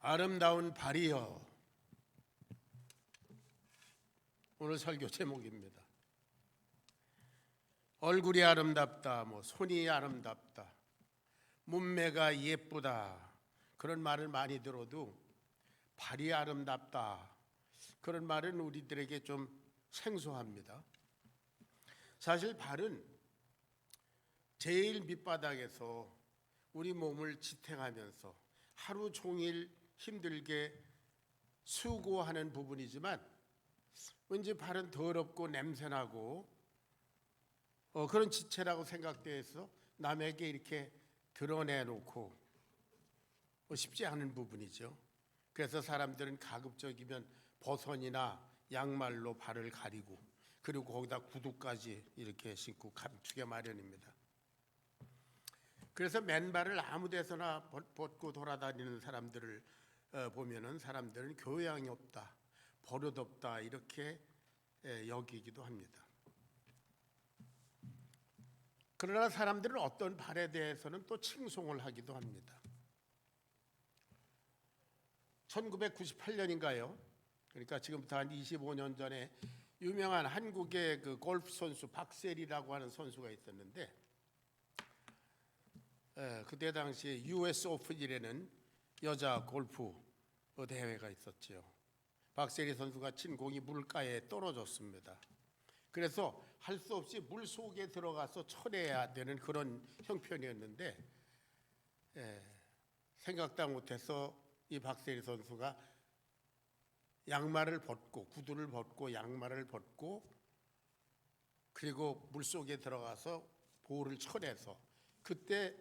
아름다운 발이여. 오늘 설교 제목입니다. 얼굴이 아름답다, 손이 아름답다, 몸매가 예쁘다, 그런 말을 많이 들어도 발이 아름답다, 그런 말은 우리들에게 좀 생소합니다. 사실 발은 제일 밑바닥에서 우리 몸을 지탱하면서 하루 종일 힘들게 수고하는 부분이지만 왠지 발은 더럽고 냄새나고 그런 지체라고 생각돼서 남에게 이렇게 드러내놓고 쉽지 않은 부분이죠. 그래서 사람들은 가급적이면 버선이나 양말로 발을 가리고 그리고 거기다 구두까지 이렇게 신고 감추게 마련입니다. 그래서 맨발을 아무 데서나 벗고 돌아다니는 사람들을 보면은 사람들은 교양이 없다, 버릇없다 이렇게 여기기도 합니다. 그러나 사람들은 어떤 발에 대해서는 또 칭송을 하기도 합니다. 1998년인가요? 그러니까 지금부터 한 25년 전에 유명한 한국의 그 골프 선수 박세리라고 하는 선수가 있었는데 그때 당시에 US 오픈이라는 여자 골프 대회가 있었죠. 박세리 선수가 친 공이 물가에 떨어졌습니다. 그래서 할 수 없이 물 속에 들어가서 쳐내야 되는 그런 형편이었는데 생각도 못해서 이 박세리 선수가 양말을 벗고 구두를 벗고 양말을 벗고 그리고 물 속에 들어가서 볼을 쳐내서 그때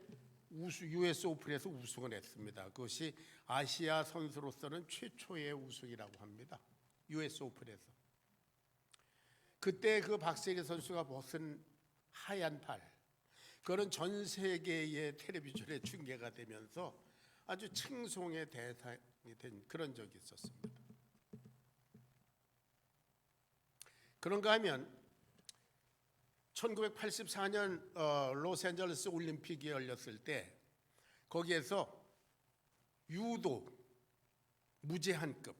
US 오픈에서 우승을 했습니다. 그것이 아시아 선수로서는 최초의 우승이라고 합니다. US 오픈에서. 그때 그 박세리 선수가 벗은 하얀 팔, 그거는 전 세계의 텔레비전에 중계가 되면서 아주 칭송의 대상이 된 그런 적이 있었습니다. 그런가 하면 1984년 로스앤젤레스 올림픽이 열렸을 때 거기에서 유도 무제한급,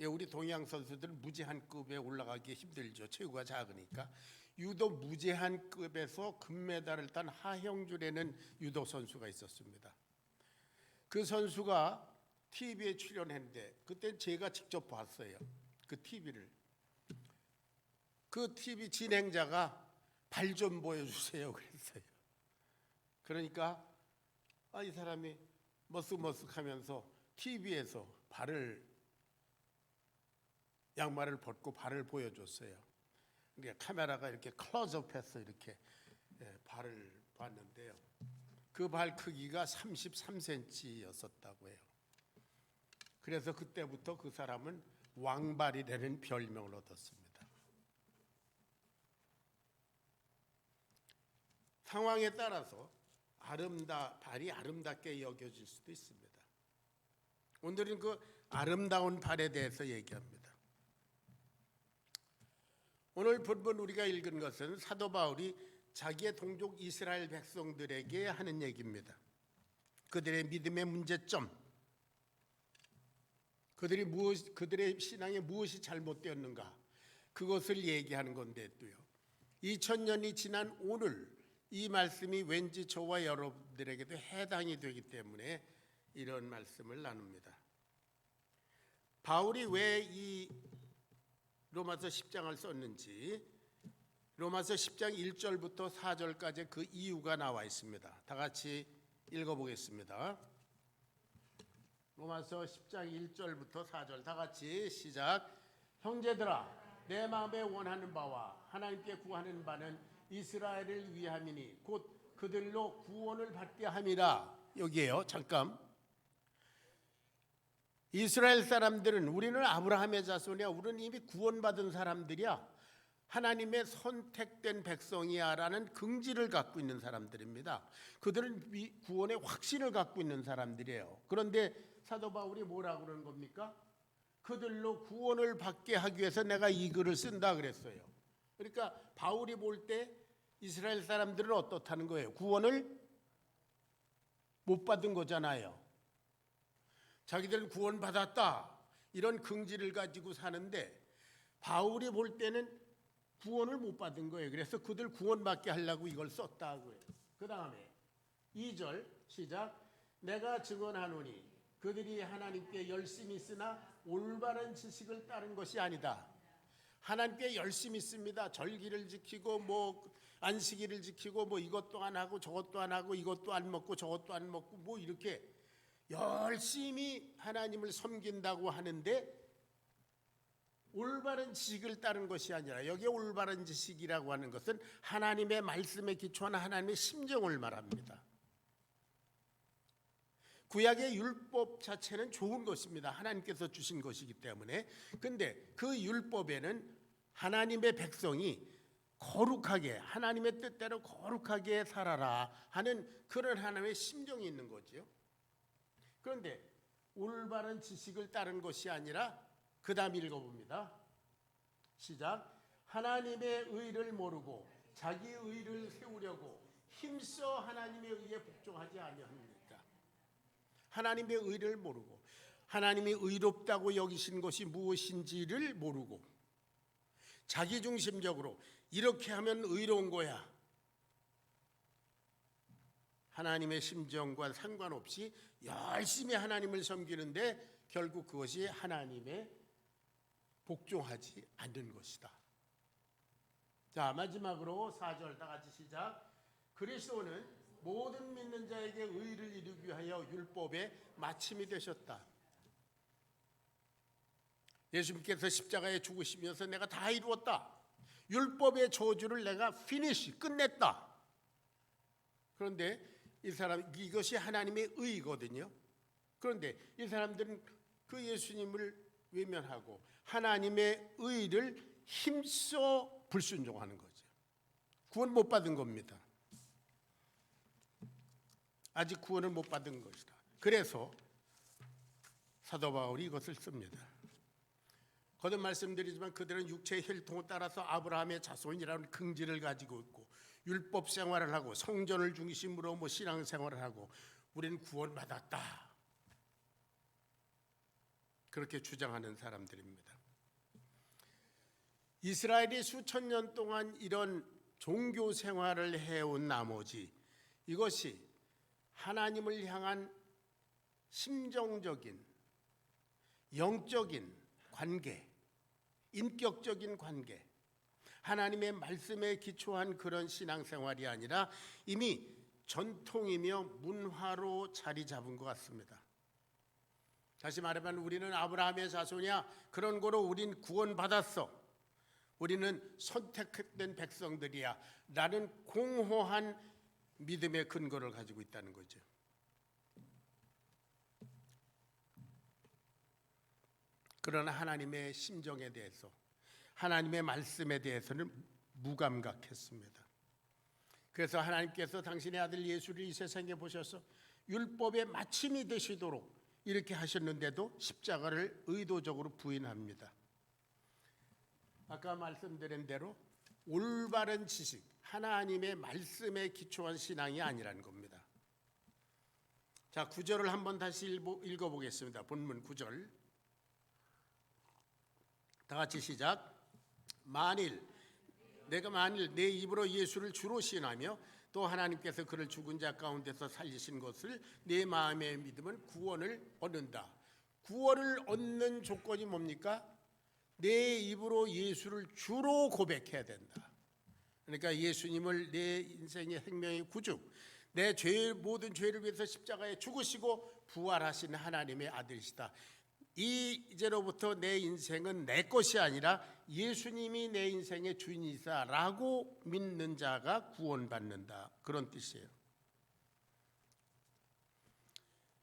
우리 동양 선수들은 무제한급에 올라가기 힘들죠. 체구가 작으니까. 유도 무제한급에서 금메달을 딴 하형준이라는 유도 선수가 있었습니다. 그 선수가 TV에 출연했는데 그때 제가 직접 봤어요. 그 TV를. 그 TV 진행자가 발 좀 보여주세요 그랬어요. 그러니까 이 사람이 머쓱머쓱하면서 TV에서 양말을 벗고 발을 보여줬어요. 그러니까 카메라가 이렇게 클로즈업해서 이렇게 발을 봤는데요. 그 발 크기가 33cm였었다고 해요. 그래서 그때부터 그 사람은 왕발이라는 별명을 얻었습니다. 상황에 따라서 발이 아름답게 여겨질 수도 있습니다. 오늘은 그 아름다운 발에 대해서 얘기합니다. 오늘 본문 우리가 읽은 것은 사도 바울이 자기의 동족 이스라엘 백성들에게 하는 얘기입니다. 그들의 믿음의 문제점, 그들의 신앙에 무엇이 잘못되었는가, 그것을 얘기하는 건데도요. 2000년이 지난 오늘 이 말씀이 왠지 저와 여러분들에게도 해당이 되기 때문에 이런 말씀을 나눕니다. 바울이 왜 이 로마서 10장을 썼는지 로마서 10장 1절부터 4절까지 그 이유가 나와 있습니다. 다 같이 읽어보겠습니다. 로마서 10장 1절부터 4절 다 같이 시작. 형제들아, 내 마음에 원하는 바와 하나님께 구하는 바는 이스라엘을 위함이니 곧 그들로 구원을 받게 함이라. 여기에요. 잠깐. 이스라엘 사람들은 우리는 아브라함의 자손이야, 우리는 이미 구원받은 사람들이야, 하나님의 선택된 백성이야 라는 긍지를 갖고 있는 사람들입니다. 그들은 구원의 확신을 갖고 있는 사람들이에요. 그런데 사도 바울이 뭐라고 그러는 겁니까? 그들로 구원을 받게 하기 위해서 내가 이 글을 쓴다 그랬어요. 그러니까 바울이 볼 때 이스라엘 사람들은 어떻다는 거예요? 구원을 못 받은 거잖아요. 자기들은 구원받았다 이런 긍지를 가지고 사는데 바울이 볼 때는 구원을 못 받은 거예요. 그래서 그들 구원받게 하려고 이걸 썼다고요. 그 다음에 2절 시작. 내가 증언하노니 그들이 하나님께 열심히 있으나 올바른 지식을 따른 것이 아니다. 하나님께 열심히 있습니다. 절기를 지키고 뭐 안식일을 지키고 뭐 이것도 안 하고 저것도 안 하고 이것도 안 먹고 저것도 안 먹고 뭐 이렇게 열심히 하나님을 섬긴다고 하는데 올바른 지식을 따른 것이 아니라, 여기에 올바른 지식이라고 하는 것은 하나님의 말씀에 기초한 하나님의 심정을 말합니다. 구약의 율법 자체는 좋은 것입니다. 하나님께서 주신 것이기 때문에. 근데 그 율법에는 하나님의 백성이 거룩하게, 하나님의 뜻대로 거룩하게 살아라 하는 그런 하나님의 심정이 있는 거죠. 그런데 올바른 지식을 따른 것이 아니라, 그 다음 읽어봅니다. 시작. 하나님의 의를 모르고 자기 의를 세우려고 힘써 하나님의 의에 복종하지 아니합니까? 하나님의 의를 모르고, 하나님이 의롭다고 여기신 것이 무엇인지를 모르고 자기중심적으로 이렇게 하면 의로운 거야, 하나님의 심정과 상관없이 열심히 하나님을 섬기는데 결국 그것이 하나님의 복종하지 않는 것이다. 자, 마지막으로 4절 다 같이 시작. 그리스도는 모든 믿는 자에게 의를 이루기 위하여 율법의 마침이 되셨다. 예수님께서 십자가에 죽으시면서 내가 다 이루었다, 율법의 저주를 내가 피니시 끝냈다. 그런데 이 사람, 이것이 하나님의 의거든요. 그런데 이 사람들은 그 예수님을 외면하고 하나님의 의를 힘써 불순종하는 거죠. 구원 못 받은 겁니다. 아직 구원을 못 받은 것이다. 그래서 사도 바울이 이것을 씁니다. 거듭 말씀드리지만 그들은 육체의 혈통을 따라서 아브라함의 자손이라는 긍지를 가지고 있고 율법 생활을 하고 성전을 중심으로 뭐 신앙 생활을 하고 우리는 구원받았다, 그렇게 주장하는 사람들입니다. 이스라엘이 수천 년 동안 이런 종교 생활을 해온 나머지 이것이 하나님을 향한 심정적인, 영적인 관계, 인격적인 관계, 하나님의 말씀에 기초한 그런 신앙생활이 아니라 이미 전통이며 문화로 자리 잡은 것 같습니다. 다시 말하면 우리는 아브라함의 자손이야, 그런 거로 우린 구원받았어, 우리는 선택된 백성들이야 라는 공허한 믿음의 근거를 가지고 있다는 거죠. 그러나 하나님의 심정에 대해서, 하나님의 말씀에 대해서는 무감각했습니다. 그래서 하나님께서 당신의 아들 예수를 이 세상에 보셔서 율법의 마침이 되시도록 이렇게 하셨는데도 십자가를 의도적으로 부인합니다. 아까 말씀드린 대로 올바른 지식, 하나님의 말씀에 기초한 신앙이 아니라는 겁니다. 자, 9절을 한번 다시 읽어보겠습니다. 본문 9절 다 같이 시작. 내가 만일 내 입으로 예수를 주로 시인하며 또 하나님께서 그를 죽은 자 가운데서 살리신 것을 내 마음에 믿으면 구원을 얻는다. 구원을 얻는 조건이 뭡니까? 내 입으로 예수를 주로 고백해야 된다. 그러니까 예수님을 내 인생의 생명의 구주, 내 모든 죄를 위해서 십자가에 죽으시고 부활하신 하나님의 아들이시다. 이제로부터 내 인생은 내 것이 아니라 예수님이 내 인생의 주인이시라고 믿는 자가 구원받는다, 그런 뜻이에요.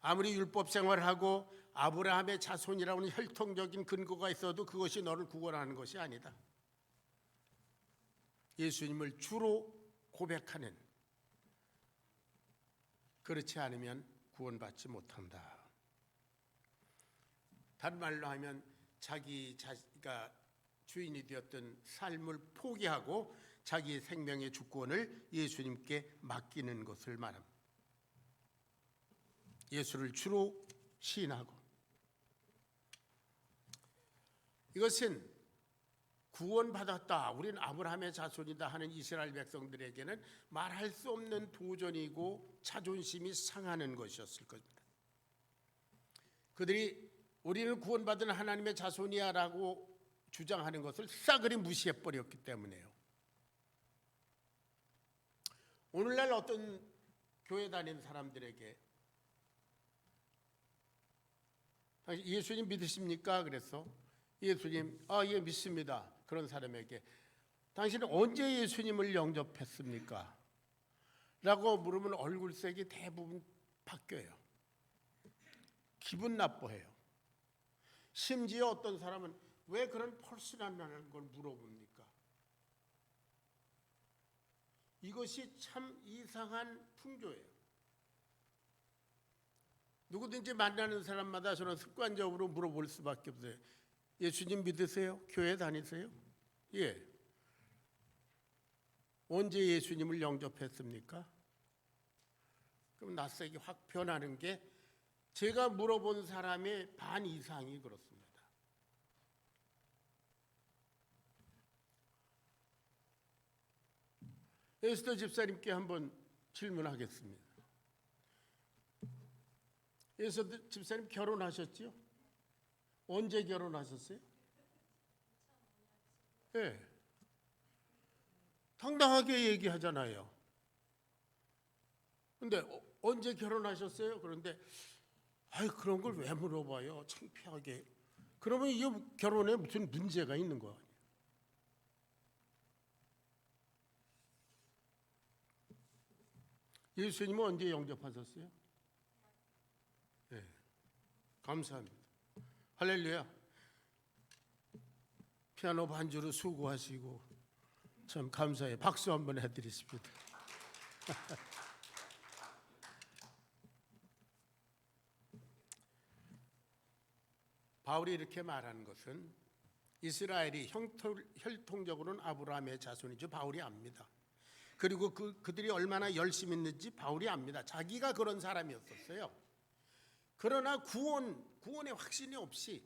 아무리 율법 생활을 하고 아브라함의 자손이라는 혈통적인 근거가 있어도 그것이 너를 구원하는 것이 아니다. 예수님을 주로 고백하는, 그렇지 않으면 구원받지 못한다. 다른 말로 하면 자기가 주인이 되었던 삶을 포기하고 자기 생명의 주권을 예수님께 맡기는 것을 말합니다. 예수를 주로 시인하고 이것은 구원받았다, 우리는 아브라함의 자손이다 하는 이스라엘 백성들에게는 말할 수 없는 도전이고 자존심이 상하는 것이었을 겁니다. 그들이 우리는 구원받은 하나님의 자손이야 라고 주장하는 것을 싸그리 무시해버렸기 때문에요. 오늘날 어떤 교회 다니는 사람들에게 예수님 믿으십니까? 그래서 예수님, 예, 믿습니다. 그런 사람에게 당신은 언제 예수님을 영접했습니까? 라고 물으면 얼굴색이 대부분 바뀌어요. 기분 나빠해요. 심지어 어떤 사람은 왜 그런 펄신한다는 걸 물어봅니까? 이것이 참 이상한 풍조예요. 누구든지 만나는 사람마다 저는 습관적으로 물어볼 수밖에 없어요. 예수님 믿으세요? 교회 다니세요? 예. 언제 예수님을 영접했습니까? 그럼 낯색이 확 변하는 게 제가 물어본 사람의 반 이상이 그렇습니다. 에스더 집사님께 한번 질문하겠습니다. 에스더 집사님 결혼하셨지요? 언제 결혼하셨어요? 네. 당당하게 얘기하잖아요. 근데 언제 결혼하셨어요? 그런데 그런 걸 왜 물어봐요? 창피하게. 그러면 이게 결혼에 무슨 문제가 있는 거 아니에요? 예수님은 언제 영접하셨어요? 네. 감사합니다. 할렐루야. 피아노 반주로 수고하시고 참 감사해요. 박수 한번 해드리십니다. 바울이 이렇게 말하는 것은 이스라엘이 혈통적으로는 아브라함의 자손이죠. 바울이 압니다. 그리고 그들이 얼마나 열심히 있는지 바울이 압니다. 자기가 그런 사람이었었어요. 그러나 구원의 확신이 없이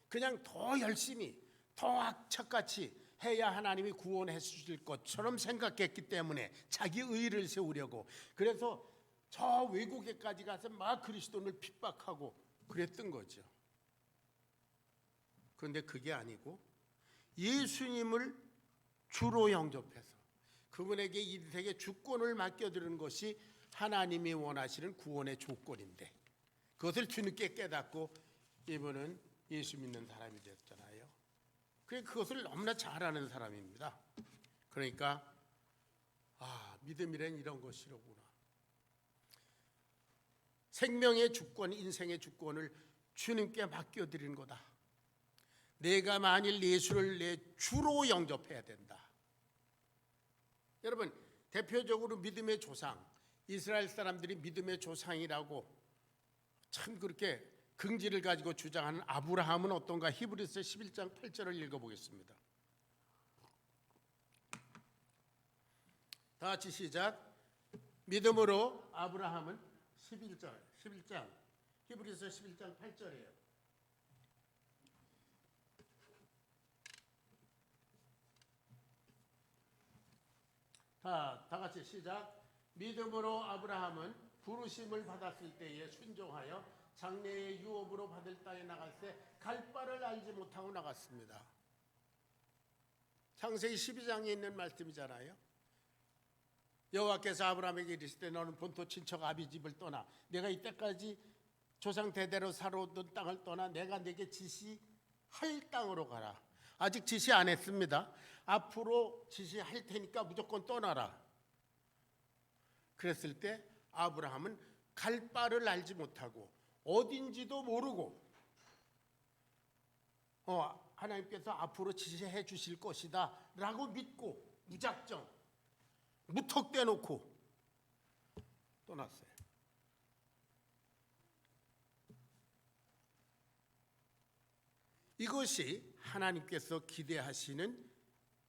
그냥 더 열심히 더 악착같이 해야 하나님이 구원해 주실 것처럼 생각했기 때문에 자기 의의를 세우려고, 그래서 저 외국에까지 가서 막 그리스도인을 핍박하고 그랬던 거죠. 그런데 그게 아니고 예수님을 주로 영접해서 그분에게 인생의 주권을 맡겨드리는 것이 하나님이 원하시는 구원의 조건인데, 그것을 주님께 깨닫고 이분은 예수 믿는 사람이 됐잖아요. 그것을 너무나 잘하는 사람입니다. 그러니까 믿음이란 이런 것이로구나. 생명의 주권, 인생의 주권을 주님께 맡겨드리는 거다. 내가 만일 예수를 내 주로 영접해야 된다. 여러분, 대표적으로 믿음의 조상, 이스라엘 사람들이 믿음의 조상이라고 참 그렇게 긍지를 가지고 주장하는 아브라함은 어떤가? 히브리서 11장 8절을 읽어보겠습니다. 다 같이 시작. 믿음으로 아브라함은 11장 히브리서 11장 8절이에요. 다 같이 시작. 믿음으로 아브라함은 부르심을 받았을 때에 순종하여 장래의 유업으로 받을 땅에 나갈 때 갈 바를 알지 못하고 나갔습니다. 창세기 12장에 있는 말씀이잖아요. 여호와께서 아브라함에게 이르시되 너는 본토 친척 아비 집을 떠나 내가 이때까지 조상 대대로 살아오던 땅을 떠나 내가 내게 지시할 땅으로 가라. 아직 지시 안 했습니다. 앞으로 지시할 테니까 무조건 떠나라. 그랬을 때 아브라함은 갈 바를 알지 못하고 어딘지도 모르고 하나님께서 앞으로 지시해 주실 것이다 라고 믿고 무작정 무턱대놓고 떠났어요. 이것이 하나님께서 기대하시는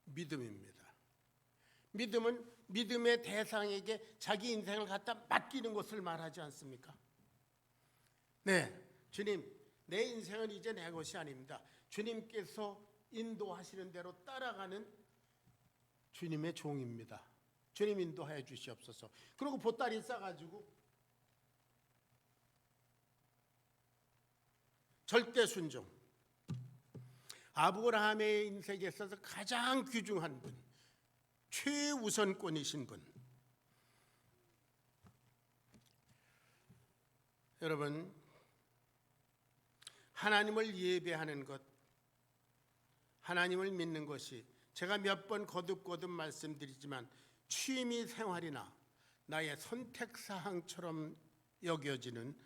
믿음입니다. 믿음은 믿음의 대상에게 자기 인생을 갖다 맡기는 것을 말하지 않습니까? 네, 주님, 내 인생은 이제 내 것이 아닙니다. 주님께서 인도하시는 대로 따라가는 주님의 종입니다. 주님 인도하여 주시옵소서. 그리고 보따리 싸가지고 절대 순종. 아브라함의 인생에 있어서 가장 귀중한 분, 최우선권이신 분. 여러분, 하나님을 예배하는 것, 하나님을 믿는 것이 제가 몇 번 거듭거듭 말씀드리지만 취미 생활이나 나의 선택사항처럼 여겨지는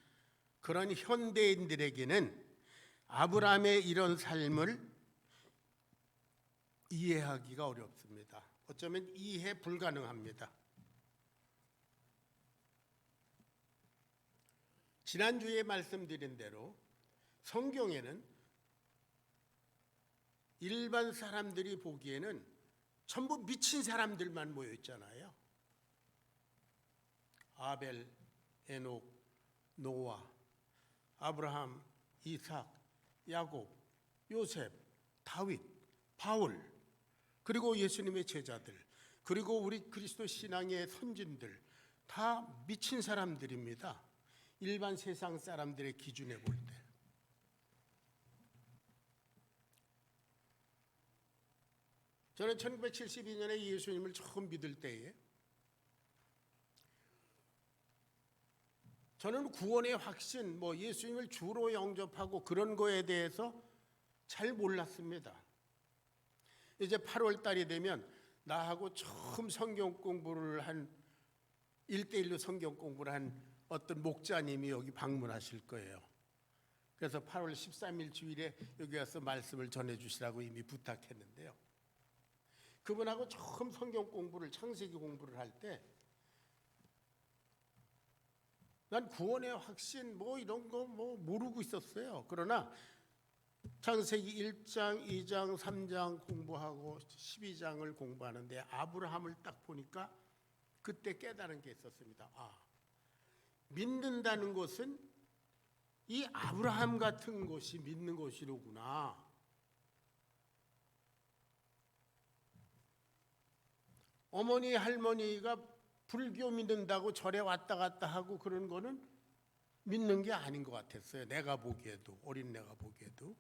그런 현대인들에게는 아브라함의 이런 삶을 이해하기가 어렵습니다. 어쩌면 이해 불가능합니다. 지난주에 말씀드린 대로 성경에는 일반 사람들이 보기에는 전부 미친 사람들만 모여 있잖아요. 아벨, 에녹, 노아, 아브라함, 이삭, 야곱, 요셉, 다윗, 바울, 그리고 예수님의 제자들, 그리고 우리 그리스도 신앙의 선진들, 다 미친 사람들입니다. 일반 세상 사람들의 기준에 볼 때. 저는 1972년에 예수님을 처음 믿을 때에 저는 구원의 확신, 예수님을 주로 영접하고 그런 거에 대해서 잘 몰랐습니다. 이제 8월 달이 되면 나하고 처음 성경 공부를 한 1대1로 성경 공부를 한 어떤 목자님이 여기 방문하실 거예요. 그래서 8월 13일 주일에 여기 와서 말씀을 전해주시라고 이미 부탁했는데요. 그분하고 처음 성경 공부를, 창세기 공부를 할 때 난 구원의 확신 이런 거 모르고 있었어요. 그러나 창세기 1장, 2장, 3장 공부하고 12장을 공부하는데 아브라함을 딱 보니까 그때 깨달은 게 있었습니다. 믿는다는 것은 이 아브라함 같은 것이 믿는 것이로구나. 어머니 할머니가 불교 믿는다고 절에 왔다 갔다 하고 그런 거는 믿는 게 아닌 것 같았어요. 내가 보기에도, 어린 내가 보기에도.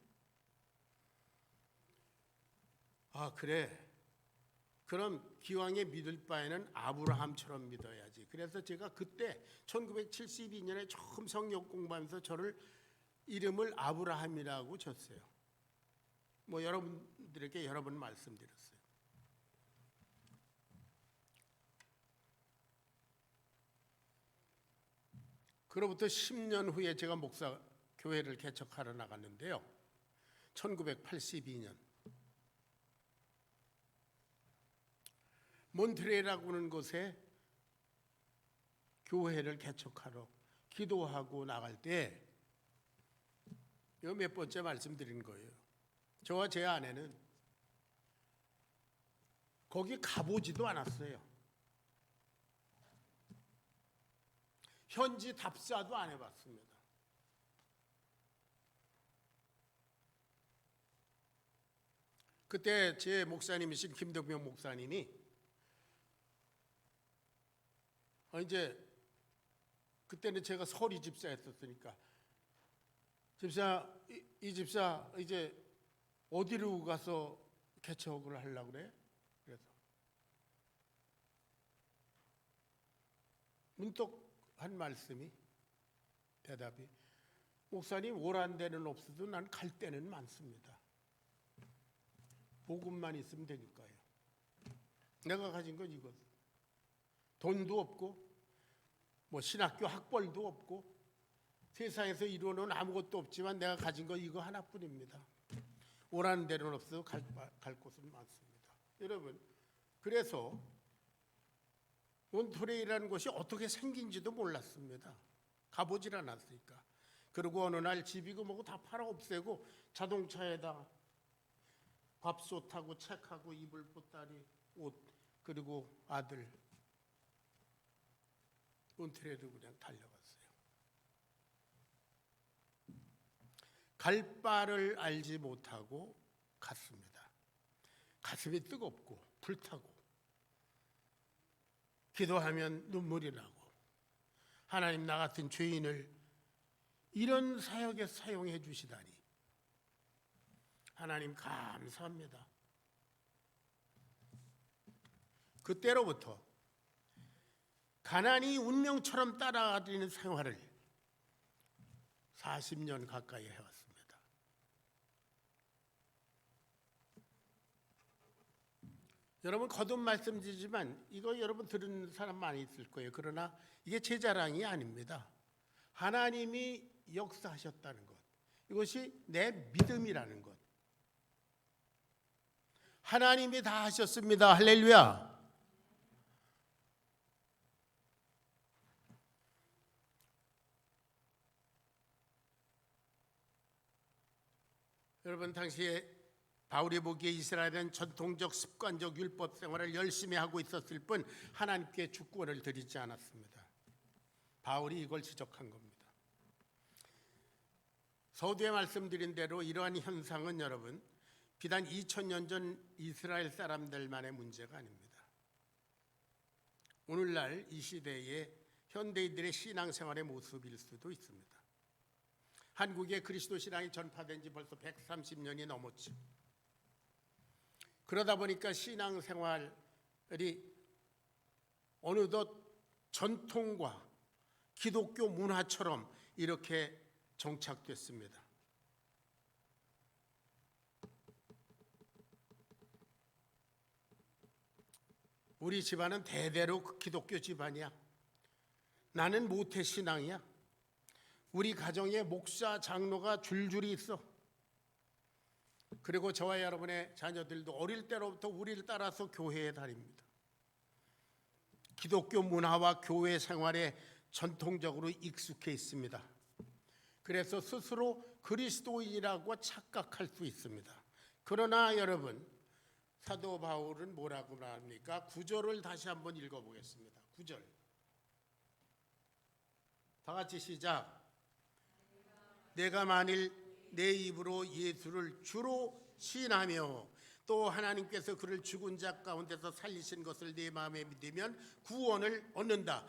그래. 그럼 기왕에 믿을 바에는 아브라함처럼 믿어야지. 그래서 제가 그때 1972년에 처음 성경 공부하면서 저를 이름을 아브라함이라고 줬어요. 여러분들에게 여러 번 말씀드렸어요. 그로부터 10년 후에 제가 교회를 개척하러 나갔는데요. 1982년 몬트레이라고 하는 곳에 교회를 개척하러 기도하고 나갈 때 이거 몇 번째 말씀드린 거예요. 저와 제 아내는 거기 가보지도 않았어요. 현지 답사도 안 해봤습니다. 그때 제 목사님이신 김덕명 목사님이 이제 그때는 제가 서리 집사였었으니까 집사, 이 집사 이제 어디로 가서 개척을 하려고 그래? 그래서 문득 한 말씀이, 대답이, 목사님 오란 데는 없어도 난 갈 데는 많습니다. 복음만 있으면 되니까요. 내가 가진 건 이것. 돈도 없고 신학교 학벌도 없고 세상에서 이루어놓은 아무것도 없지만 내가 가진 건 이거 하나뿐입니다. 오라는 데는 없어도 갈 곳은 많습니다. 여러분, 그래서 몬트레이라는 곳이 어떻게 생긴지도 몰랐습니다. 가보질 않았으니까. 그리고 어느 날 집이고 뭐고 다 팔아 없애고 자동차에다 밥솥하고 책하고 이불 보따리 옷 그리고 아들 몬트레이로 그냥 달려갔어요. 갈 바를 알지 못하고 갔습니다. 가슴이 뜨겁고 불타고 기도하면 눈물이 나고 하나님, 나 같은 죄인을 이런 사역에 사용해 주시다니 하나님 감사합니다. 그때로부터 가난이 운명처럼 따라다니는 생활을 40년 가까이 해왔습니다. 여러분, 거듭 말씀드리지만 이거 여러분 들은 사람 많이 있을 거예요. 그러나 이게 제 자랑이 아닙니다. 하나님이 역사하셨다는 것, 이것이 내 믿음이라는 것. 하나님이 다 하셨습니다. 할렐루야. 여러분, 당시에 바울이 보기에 이스라엘은 전통적 습관적 율법 생활을 열심히 하고 있었을 뿐 하나님께 주권을 드리지 않았습니다. 바울이 이걸 지적한 겁니다. 서두에 말씀드린 대로 이러한 현상은 여러분 비단 2000년 전 이스라엘 사람들만의 문제가 아닙니다. 오늘날 이 시대의 현대인들의 신앙생활의 모습일 수도 있습니다. 한국의 그리스도 신앙이 전파된 지 벌써 130년이 넘었죠. 그러다 보니까 신앙생활이 어느덧 전통과 기독교 문화처럼 이렇게 정착됐습니다. 우리 집안은 대대로 기독교 집안이야. 나는 모태신앙이야. 우리 가정에 목사, 장로가 줄줄이 있어. 그리고 저와 여러분의 자녀들도 어릴 때로부터 우리를 따라서 교회에 다닙니다. 기독교 문화와 교회 생활에 전통적으로 익숙해 있습니다. 그래서 스스로 그리스도인이라고 착각할 수 있습니다. 그러나 여러분, 사도 바울은 뭐라고 말합니까? 9절을 다시 한번 읽어보겠습니다. 9절. 다 같이 시작. 내가 만일 내 입으로 예수를 주로 시인하며 또 하나님께서 그를 죽은 자 가운데서 살리신 것을 내 마음에 믿으면 구원을 얻는다.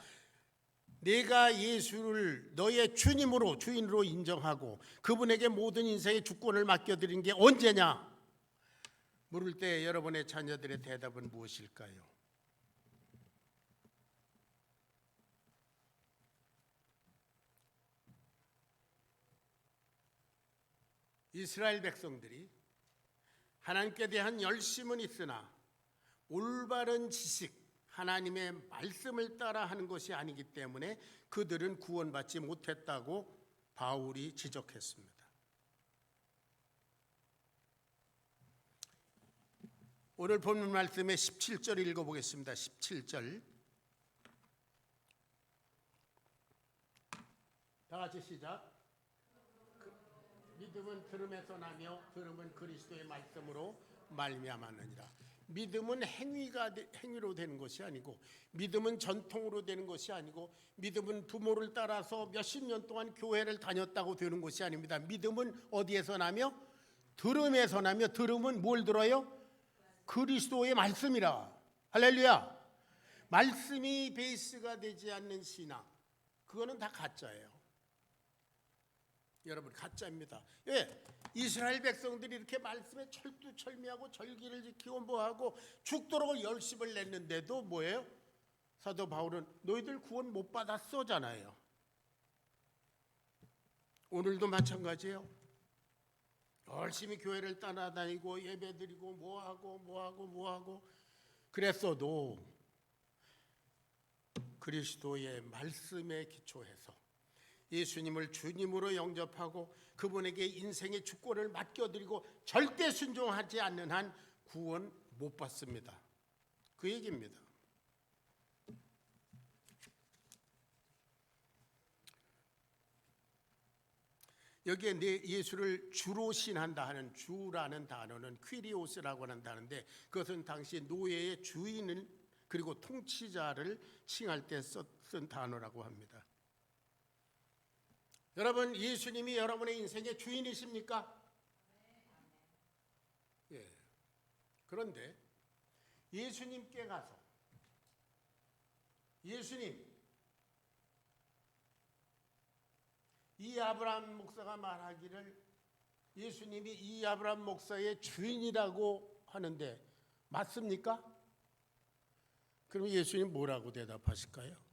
내가 예수를 너의 주님으로, 주인으로 인정하고 그분에게 모든 인생의 주권을 맡겨드린 게 언제냐? 물을 때 여러분의 자녀들의 대답은 무엇일까요? 이스라엘 백성들이 하나님께 대한 열심은 있으나 올바른 지식, 하나님의 말씀을 따라 하는 것이 아니기 때문에 그들은 구원받지 못했다고 바울이 지적했습니다. 오늘 본문 말씀의 17절 읽어보겠습니다. 17절. 다 같이 시작. 믿음은 들음에서 나며 들음은 그리스도의 말씀으로 말미암았느니라. 믿음은 행위로 되는 것이 아니고, 믿음은 전통으로 되는 것이 아니고, 믿음은 부모를 따라서 몇십 년 동안 교회를 다녔다고 되는 것이 아닙니다. 믿음은 어디에서 나며? 들음에서 나며, 들음은 뭘 들어요? 그리스도의 말씀이라. 할렐루야. 말씀이 베이스가 되지 않는 신앙, 그거는 다 가짜예요. 여러분, 가짜입니다. 예, 이스라엘 백성들이 이렇게 말씀에 철두철미하고 절기를 지키고 뭐하고 죽도록 열심을 냈는데도 뭐예요? 사도 바울은 너희들 구원 못 받았어잖아요. 오늘도 마찬가지예요. 열심히 교회를 따라다니고 예배드리고 뭐하고 그랬어도 그리스도의 말씀에 기초해서 예수님을 주님으로 영접하고 그분에게 인생의 주권을 맡겨드리고 절대 순종하지 않는 한 구원 못 받습니다. 그 얘기입니다. 여기에 내 예수를 주로 신한다 하는 주라는 단어는 퀴리오스라고 하는 단어인데, 그것은 당시 노예의 주인을 그리고 통치자를 칭할 때 쓴 단어라고 합니다. 여러분, 예수님이 여러분의 인생의 주인이십니까? 예. 그런데 예수님께 가서 예수님, 이 아브라함 목사가 말하기를 예수님이 이 아브라함 목사의 주인이라고 하는데 맞습니까? 그럼 예수님 뭐라고 대답하실까요?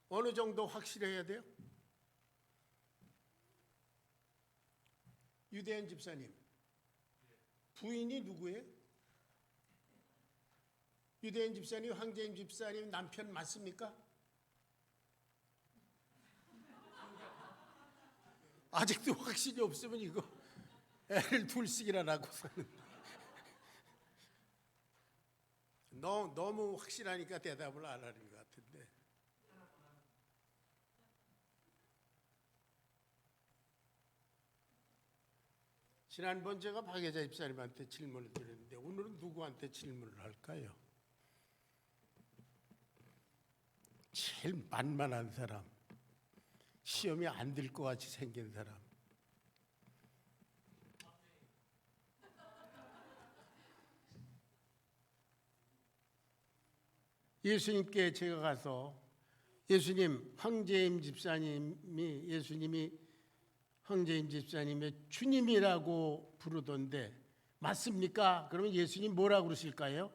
어느 정도 확실해야 돼요? 유대인 집사님, 부인이 누구예요? 유대인 집사님, 황재임 집사님 남편 맞습니까? 아직도 확신이 없으면 이거 애를 둘씩이나 낳고 사는데 너무 확실하니까 대답을 안 하는 것 같은데. 지난번 제가 박예자 집사님한테 질문을 드렸는데 오늘은 누구한테 질문을 할까요? 제일 만만한 사람, 시험이 안 들 것 같이 생긴 사람. 예수님께 제가 가서 예수님, 황재임 집사님이 예수님이 황재임 집사님의 주님이라고 부르던데 맞습니까? 그러면 예수님 뭐라고 그러실까요?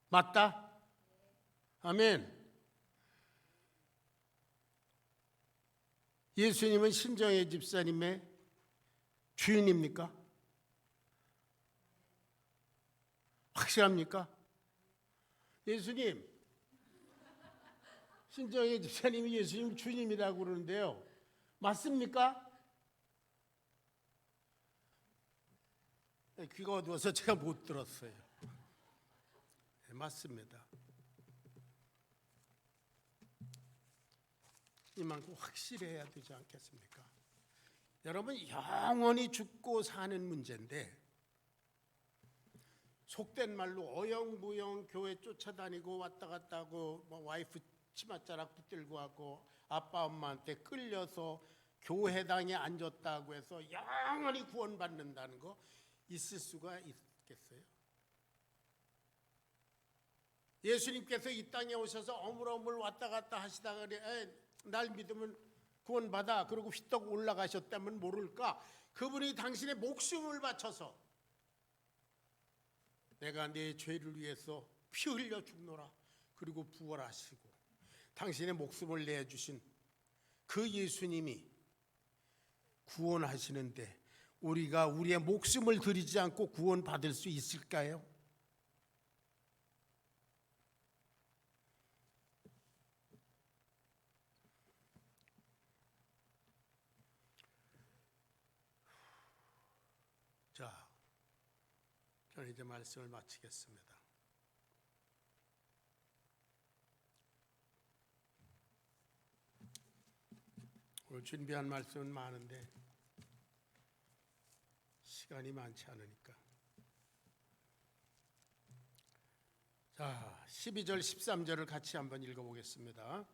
맞다? 아멘. 예수님은 신정혜 집사님의 주인입니까? 확실합니까? 예수님, 신정혜 집사님이 예수님 주님이라고 그러는데요. 맞습니까? 귀가 어두워서 제가 못 들었어요. 네, 맞습니다. 이만큼 확실해야 되지 않겠습니까? 여러분, 영원히 죽고 사는 문제인데 속된 말로 어영부영 교회 쫓아다니고 왔다 갔다 하고 와이프 치맛자락 붙들고 하고 아빠 엄마한테 끌려서 교회당에 앉았다고 해서 영원히 구원받는다는 거 있을 수가 있겠어요? 예수님께서 이 땅에 오셔서 어물어물 왔다 갔다 하시다가 날 믿으면 구원받아 그러고 휘떡 올라가셨다면 모를까? 그분이 당신의 목숨을 바쳐서 내가 내 죄를 위해서 피 흘려 죽노라 그리고 부활하시고 당신의 목숨을 내주신 그 예수님이 구원하시는데 우리가 우리의 목숨을 드리지 않고 구원받을 수 있을까요? 자, 저는 이제 말씀을 마치겠습니다. 오늘 준비한 말씀은 많은데 시간이 많지 않으니까. 자, 12절 13절을 같이 한번 읽어보겠습니다.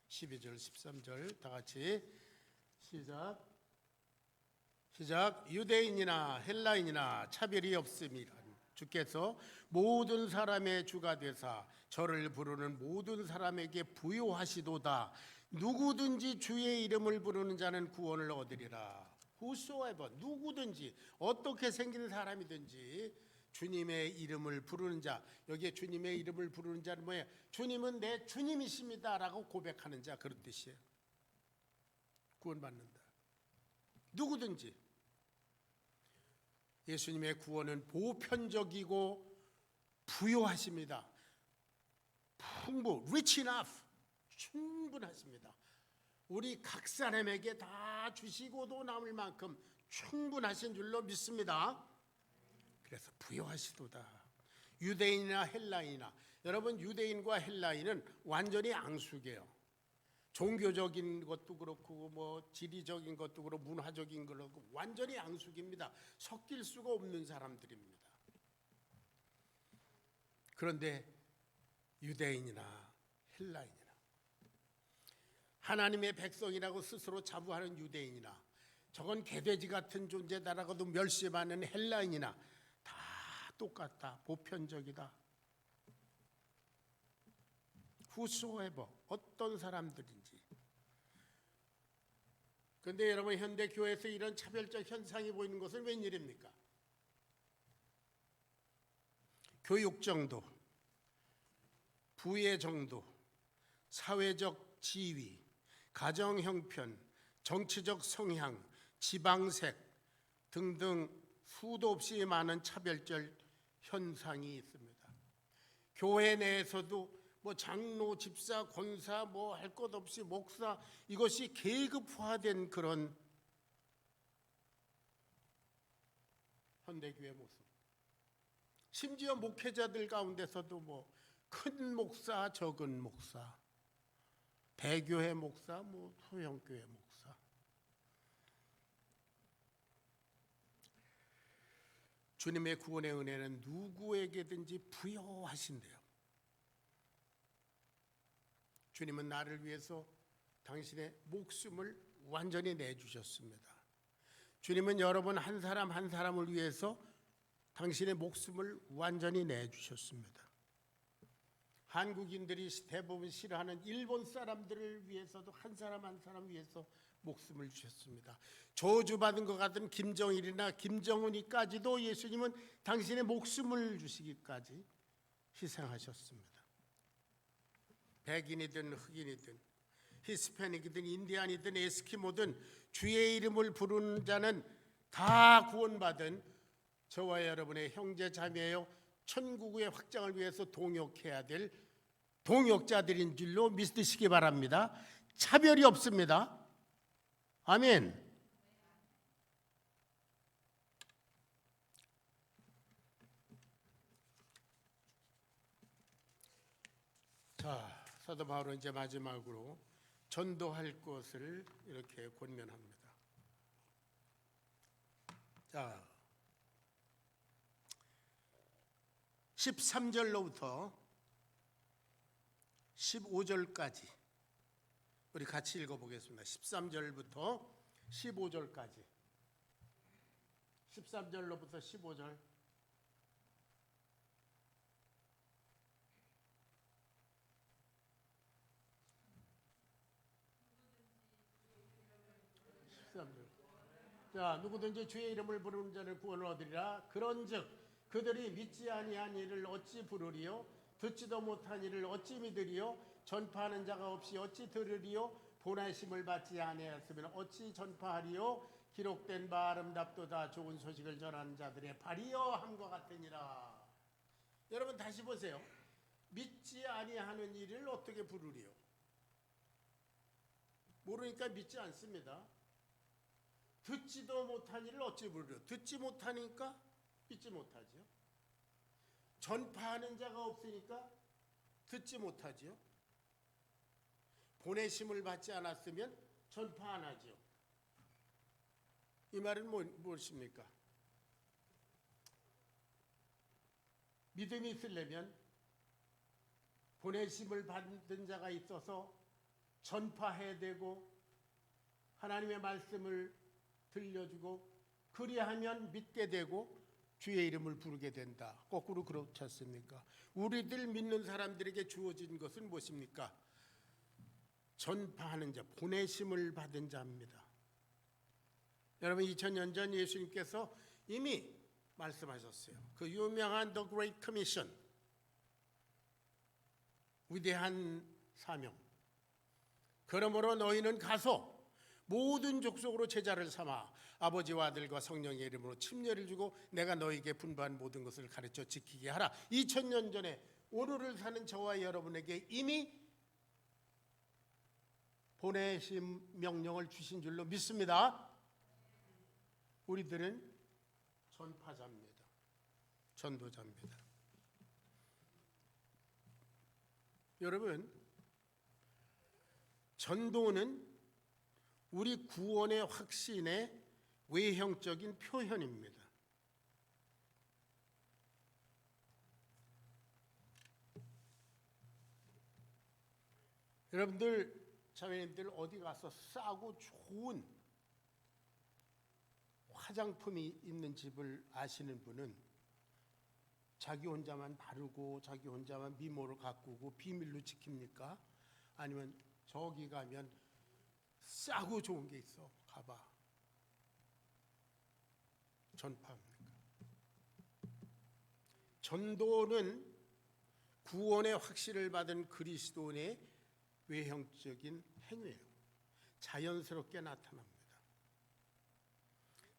12절 13절 다 같이 시작. 유대인이나 헬라인이나 차별이 없음이라 주께서 모든 사람의 주가 되사 저를 부르는 모든 사람에게 부요하시도다. 누구든지 주의 이름을 부르는 자는 구원을 얻으리라. Whosoever, 누구든지 어떻게 생긴 사람이든지 주님의 이름을 부르는 자, 여기에 주님의 이름을 부르는 자는 뭐예요? 주님은 내 주님이십니다라고 고백하는 자, 그런 뜻이에요. 구원받는다. 누구든지. 예수님의 구원은 보편적이고 부요하십니다. 풍부, rich enough, 충분하십니다. 우리 각 사람에게 다 주시고도 남을 만큼 충분하신 줄로 믿습니다. 그래서 부요하시도다. 유대인이나 헬라인이나, 여러분 유대인과 헬라인은 완전히 앙숙이에요. 종교적인 것도 그렇고 뭐 지리적인 것도 그렇고 문화적인 그렇고 완전히 양숙입니다. 섞일 수가 없는 사람들입니다. 그런데 유대인이나 헬라인이나 하나님의 백성이라고 스스로 자부하는 유대인이나 저건 개돼지 같은 존재다라고도 멸시받는 헬라인이나 다 똑같다. 보편적이다. whosoever 어떤 사람들인지. 그런데 여러분 현대 교회에서 이런 차별적 현상이 보이는 것은 웬일입니까? 교육 정도, 부의 정도, 사회적 지위, 가정 형편, 정치적 성향, 지방색 등등 수도 없이 많은 차별적 현상이 있습니다. 교회 내에서도 뭐 장로, 집사, 권사 뭐 할 것 없이 목사 이것이 계급화된 그런 현대교회 모습. 심지어 목회자들 가운데서도 뭐 큰 목사, 적은 목사, 대교회 목사, 뭐 소형교회 목사. 주님의 구원의 은혜는 누구에게든지 부여하신대요. 주님은 나를 위해서 당신의 목숨을 완전히 내주셨습니다. 주님은 여러분 한 사람 한 사람을 위해서 당신의 목숨을 완전히 내주셨습니다. 한국인들이 대부분 싫어하는 일본 사람들을 위해서도 한 사람 한 사람 위해서 목숨을 주셨습니다. 저주받은 것 같은 김정일이나 김정은이까지도 예수님은 당신의 목숨을 주시기까지 희생하셨습니다. 백인이든 흑인이든 히스패닉이든 인디안이든 에스키모든 주의 이름을 부르는 자는 다 구원받은 저와 여러분의 형제 자매요 천국의 확장을 위해서 동역해야 될 동역자들인 줄로 믿으시기 바랍니다. 차별이 없습니다. 아멘. 자, 사도 바울은 이제 마지막으로 전도할 것을 이렇게 권면합니다. 자, 13절로부터 15절까지 우리 같이 읽어보겠습니다. 13절부터 15절까지 13절로부터 15절 자, 누구든지 주의 이름을 부르는 자는 구원을 얻으리라. 그런즉 그들이 믿지 아니한 이를 어찌 부르리요? 듣지도 못한 이를 어찌 믿으리요? 전파하는 자가 없이 어찌 들으리요? 보내심을 받지 아니하였으면 어찌 전파하리요? 기록된 바 아름답도다. 좋은 소식을 전하는 자들의 발이여 함과 같으니라. 여러분 다시 보세요. 믿지 아니하는 이를 어떻게 부르리요? 모르니까 믿지 않습니다. 듣지도 못한 일을 어찌 부르려? 듣지 못하니까 믿지 못하죠. 전파하는 자가 없으니까 듣지 못하죠. 보내심을 받지 않았으면 전파 안 하죠. 이 말은 무엇입니까? 믿음이 있으려면 보내심을 받은 자가 있어서 전파해야 되고 하나님의 말씀을 들려주고 그리하면 믿게 되고 주의 이름을 부르게 된다. 거꾸로 그렇지 않습니까? 우리들 믿는 사람들에게 주어진 것은 무엇입니까? 전파하는 자, 보내심을 받은 자입니다. 여러분 2000년 전 예수님께서 이미 말씀하셨어요. 그 유명한 The Great Commission, 위대한 사명. 그러므로 너희는 가서 모든 족속으로 제자를 삼아 아버지와 아들과 성령의 이름으로 침례를 주고 내가 너희에게 분부한 모든 것을 가르쳐 지키게 하라. 2000년 전에 오늘을 사는 저와 여러분에게 이미 보내심 명령을 주신 줄로 믿습니다. 우리들은 전파자입니다. 전도자입니다. 여러분 전도는 우리 구원의 확신의 외형적인 표현입니다. 여러분들, 자매님들 어디 가서 싸고 좋은 화장품이 있는 집을 아시는 분은 자기 혼자만 바르고 자기 혼자만 미모를 가꾸고 비밀로 지킵니까? 아니면 저기 가면 싸고 좋은 게 있어, 가봐, 전파합니까? 전도는 구원의 확신을 받은 그리스도인의 외형적인 행위예요. 자연스럽게 나타납니다.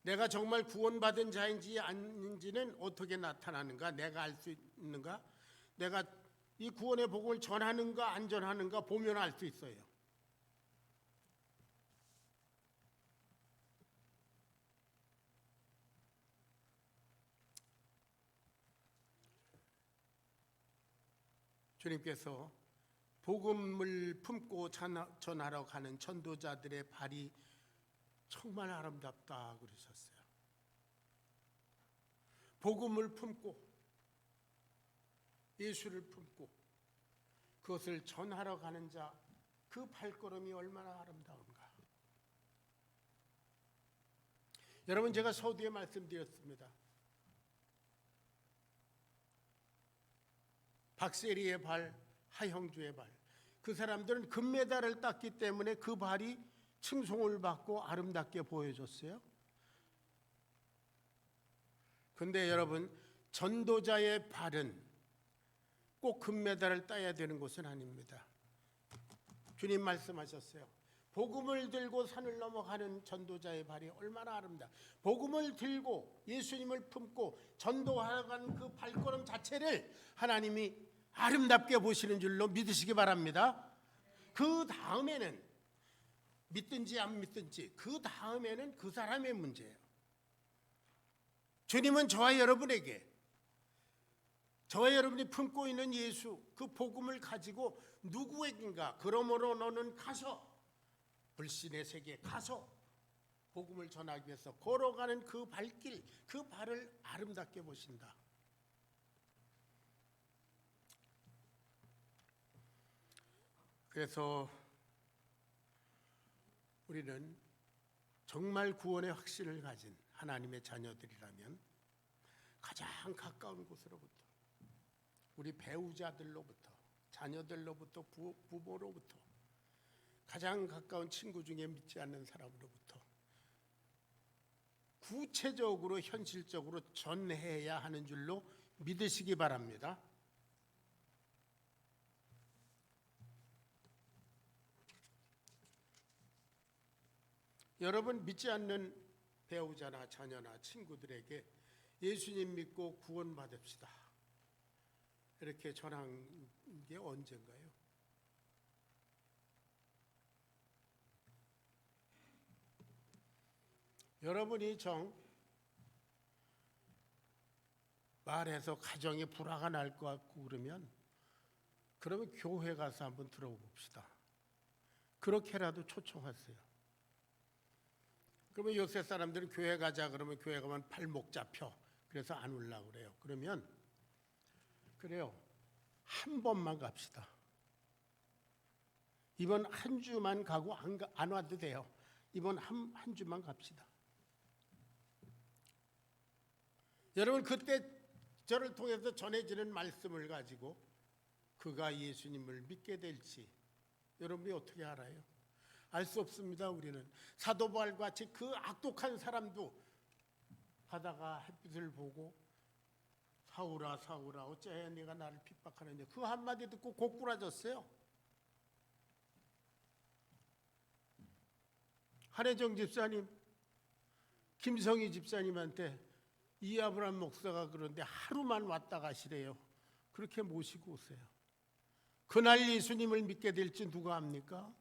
내가 정말 구원받은 자인지 아닌지는 어떻게 나타나는가? 내가 알 수 있는가? 내가 이 구원의 복음을 전하는가 안 전하는가 보면 알 수 있어요. 주님께서 복음을 품고 전하러 가는 전도자들의 발이 정말 아름답다 그러셨어요. 복음을 품고 예수를 품고 그것을 전하러 가는 자, 그 발걸음이 얼마나 아름다운가. 여러분, 제가 서두에 말씀드렸습니다. 박세리의 발, 하형주의 발, 그 사람들은 금메달을 땄기 때문에 그 발이 칭송을 받고 아름답게 보여줬어요. 근데 여러분, 전도자의 발은 꼭 금메달을 따야 되는 것은 아닙니다. 주님 말씀하셨어요. 복음을 들고 산을 넘어가는 전도자의 발이 얼마나 아름다. 복음을 들고 예수님을 품고 전도하러 가는 그 발걸음 자체를 하나님이 아름답게 보시는 줄로 믿으시기 바랍니다. 그 다음에는 믿든지 안 믿든지 그 다음에는 그 사람의 문제예요. 주님은 저와 여러분에게, 저와 여러분이 품고 있는 예수, 그 복음을 가지고 누구에겐가 그러므로 너는 가서 불신의 세계에 가서 복음을 전하기 위해서 걸어가는 그 발길, 그 발을 아름답게 보신다. 그래서 우리는 정말 구원의 확신을 가진 하나님의 자녀들이라면 가장 가까운 곳으로부터, 우리 배우자들로부터, 자녀들로부터, 부모로부터, 가장 가까운 친구 중에 믿지 않는 사람으로부터 구체적으로 현실적으로 전해야 하는 줄로 믿으시기 바랍니다. 여러분, 믿지 않는 배우자나 자녀나 친구들에게 예수님 믿고 구원받읍시다, 이렇게 전한 게 언젠가요? 여러분이 말해서 가정에 불화가 날 것 같고 그러면 교회 가서 한번 들어봅시다. 그렇게라도 초청하세요. 그러면 요새 사람들은 교회 가자 그러면 교회 가면 발목 잡혀. 그래서 안 오려고 그래요. 그러면 그래요. 한 번만 갑시다. 이번 한 주만 가고 안 와도 돼요. 이번 한 주만 갑시다. 여러분, 그때 저를 통해서 전해지는 말씀을 가지고 그가 예수님을 믿게 될지 여러분이 어떻게 알아요? 알 수 없습니다. 우리는 사도 바울과 같이 그 악독한 사람도 가다가 햇빛을 보고 사울아 사울아 어째 네가 나를 핍박하느냐, 그 한마디 듣고 고꾸라졌어요. 한혜정 집사님, 김성희 집사님한테 이 아브라함 목사가 그런데 하루만 왔다 가시래요. 그렇게 모시고 오세요. 그날 예수님을 믿게 될지 누가 압니까?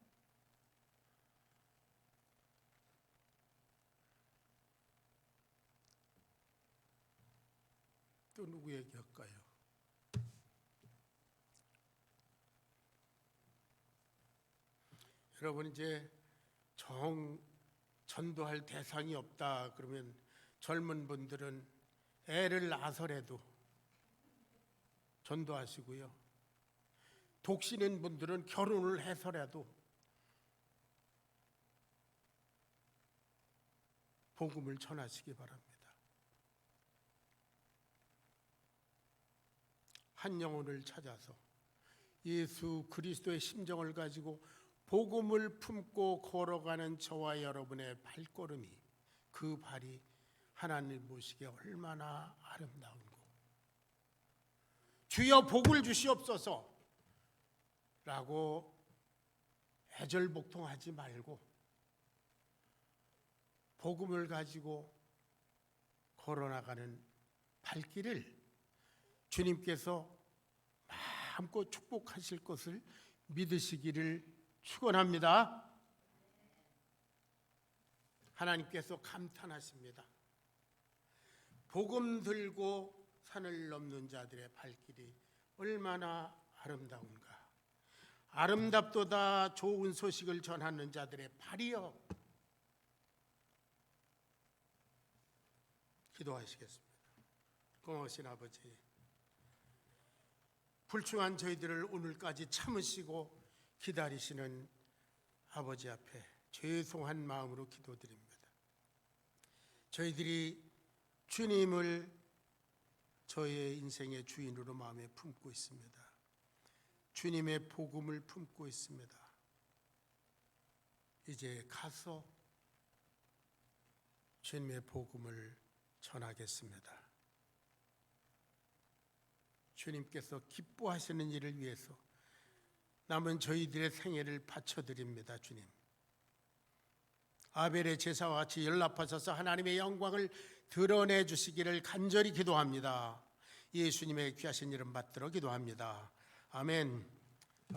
또 누구 얘기할까요? 여러분 이제 전도할 대상이 없다 그러면 젊은 분들은 애를 낳아서라도 전도하시고요. 독신인 분들은 결혼을 해서라도 복음을 전하시기 바랍니다. 한 영혼을 찾아서 예수 그리스도의 심정을 가지고 복음을 품고 걸어가는 저와 여러분의 발걸음이, 그 발이 하나님 보시기에 얼마나 아름다운고, 주여 복을 주시옵소서 라고 애절복통하지 말고 복음을 가지고 걸어나가는 발길을 주님께서 마음껏 축복하실 것을 믿으시기를 축원합니다. 하나님께서 감탄하십니다. 복음 들고 산을 넘는 자들의 발길이 얼마나 아름다운가. 아름답도다 좋은 소식을 전하는 자들의 발이여. 기도하시겠습니다. 고마우신 아버지, 불충한 저희들을 오늘까지 참으시고 기다리시는 아버지 앞에 죄송한 마음으로 기도드립니다. 저희들이 주님을 저희의 인생의 주인으로 마음에 품고 있습니다. 주님의 복음을 품고 있습니다. 이제 가서 주님의 복음을 전하겠습니다. 주님께서 기뻐하시는 일을 위해서 남은 저희들의 생애를 바쳐드립니다. 주님, 아벨의 제사와 같이 연락하셔서 하나님의 영광을 드러내 주시기를 간절히 기도합니다. 예수님의 귀하신 이름 받들어 기도합니다. 아멘.